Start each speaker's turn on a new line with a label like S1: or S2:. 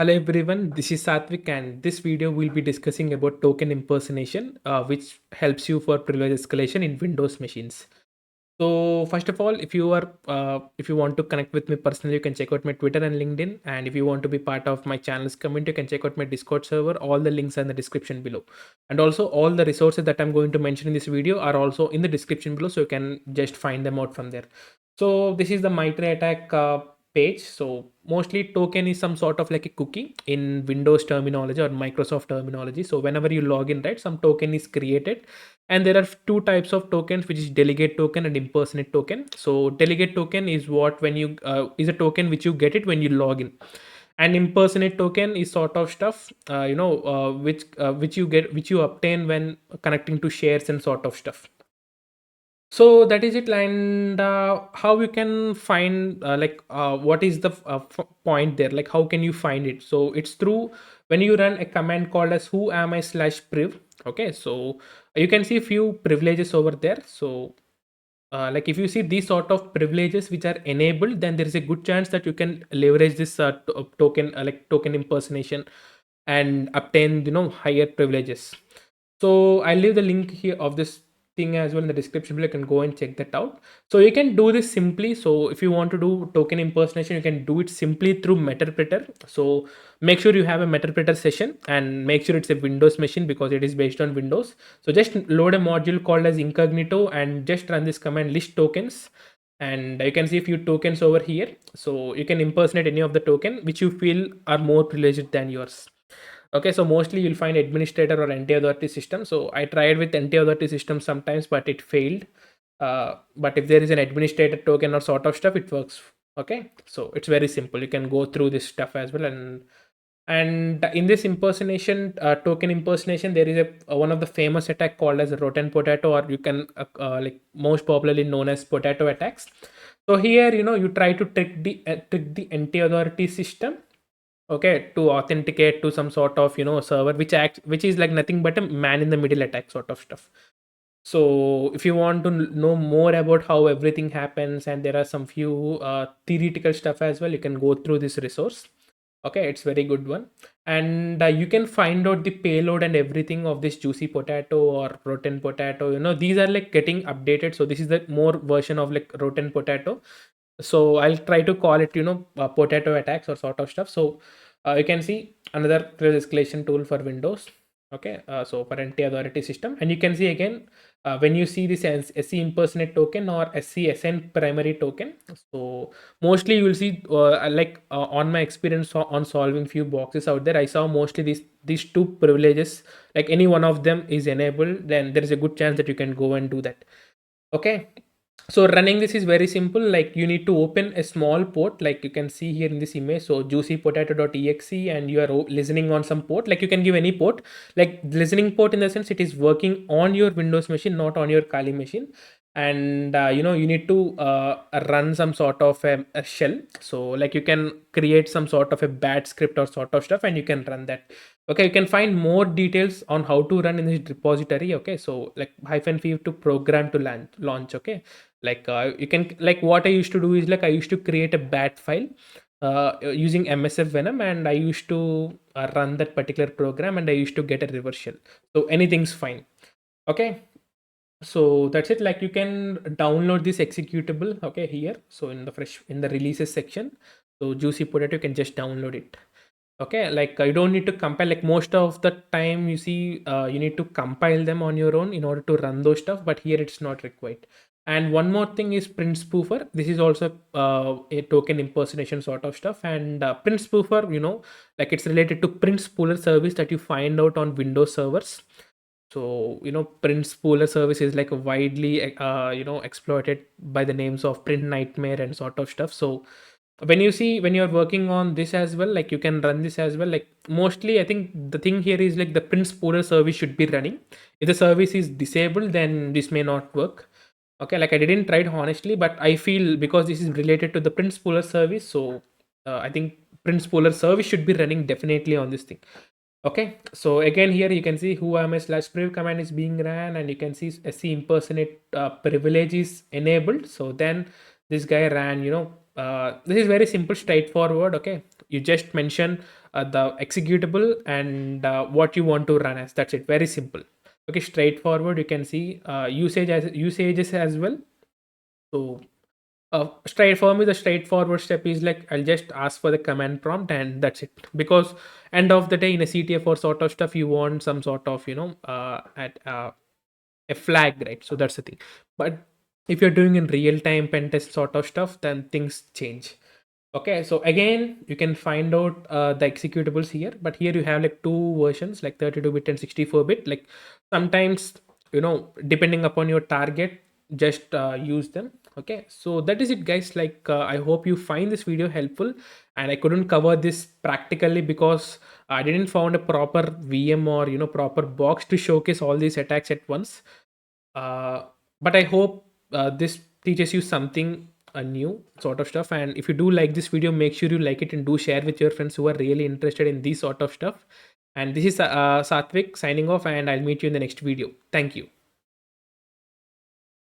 S1: Hello everyone, this is Satvik and this video will be discussing about token impersonation which helps you for privilege escalation in Windows machines. So first of all, if you want to connect with me personally, you can check out my Twitter and LinkedIn, and if you want to be part of my channel's community, you can check out my Discord server. All the links are in the description below, and also all the resources that I'm going to mention in this video are also in the description below, so you can just find them out from there. So this is the Mitre attack page. So mostly token is some sort of like a cookie in Windows terminology or Microsoft terminology. So whenever you log in, right, some token is created, and there are two types of tokens, which is delegate token and impersonate token. So delegate token is what when you is a token which you get it when you log in, and impersonate token is sort of stuff which you obtain when connecting to shares and sort of stuff. So that is it. And how you can find what is the point there, like how can you find it? So it's through when you run a command called as who am I slash priv. Okay, so you can see few privileges over there. So like if you see these sort of privileges which are enabled, then there is a good chance that you can leverage this token like token impersonation and obtain higher privileges. So I'll leave the link here of this thing as well in the description below. You can go and check that out. So you can do this simply. So if you want to do token impersonation, you can do it simply through Meterpreter. So make sure you have a Meterpreter session and make sure it's a Windows machine because it is based on Windows. So just load a module called as incognito and just run this command list tokens, and you can see a few tokens over here. So you can impersonate any of the token which you feel are more privileged than yours. Okay, so mostly you'll find administrator or anti-authority system. So I tried with anti-authority system sometimes, but it failed. But if there is an administrator token or sort of stuff, it works. Okay, so it's very simple. You can go through this stuff as well. And in this impersonation, token impersonation, there is a one of the famous attack called as a rotten potato, or you can like most popularly known as potato attacks. So here, you try to trick the anti-authority system, okay, to authenticate to some sort of server which is like nothing but a man in the middle attack sort of stuff. So if you want to know more about how everything happens, and there are some few theoretical stuff as well, you can go through this resource. Okay, it's very good one. And you can find out the payload and everything of this juicy potato or rotten potato. These are like getting updated, so this is the more version of like rotten potato. So I'll try to call it potato attacks or sort of stuff. So you can see another privilege escalation tool for Windows. Okay, so for anti-authority system, and you can see again when you see this as SC impersonate token or SCSN primary token. So mostly you will see on my experience on solving few boxes out there, I saw mostly these two privileges, like any one of them is enabled, then there is a good chance that you can go and do that. Okay, so running this is very simple. Like you need to open a small port, like you can see here in this image. So juicypotato.exe, and you are listening on some port. Like you can give any port, like listening port in the sense it is working on your Windows machine, not on your Kali machine. And you need to run some sort of a shell. So like you can create some sort of a bad script or sort of stuff, and you can run that. Okay, you can find more details on how to run in this repository. Okay, so like -v to program to launch. Okay, like you can, like what I used to do is like I used to create a bat file using MSF Venom, and I used to run that particular program, and I used to get a reverse shell. So anything's fine. Okay, so that's it. Like you can download this executable, okay, here. So in the releases section, so juicy potato, you can just download it. Okay, like you don't need to compile. Like most of the time you see you need to compile them on your own in order to run those stuff, but here it's not required. And one more thing is print spoofer. This is also a token impersonation sort of stuff. And print spoofer, like it's related to print spooler service that you find out on Windows servers. So print spooler service is like a widely exploited by the names of print nightmare and sort of stuff. So when you're working on this as well, like you can run this as well. Like mostly I think the thing here is like the print spooler service should be running. If the service is disabled, then this may not work. Okay, like I didn't try it honestly, but I feel because this is related to the print spooler service, so I think print spooler service should be running definitely on this thing. Okay, so again here you can see who am I slash priv command is being ran, and you can see SC impersonate privilege is enabled. So then this guy ran, this is very simple, straightforward. Okay, You just mention the executable and what you want to run as. That's it. Very simple. Okay, straightforward. You can see usages as well. So straight for me, the straightforward step is like I'll just ask for the command prompt and that's it. Because end of the day in a CTF or sort of stuff, you want some sort of at a flag, right? So that's the thing. But if you're doing in real time pen test sort of stuff, then things change. Okay, so again, you can find out the executables here, but here you have like two versions, like 32-bit and 64-bit. Like sometimes, depending upon your target, just use them. Okay, so that is it, guys. Like I hope you find this video helpful, and I couldn't cover this practically because I didn't found a proper VM or proper box to showcase all these attacks at once. uh, but I hope this teaches you something new sort of stuff. And if you do like this video, make sure you like it and do share with your friends who are really interested in this sort of stuff. And this is Satvik signing off, and I'll meet you in the next video. Thank you.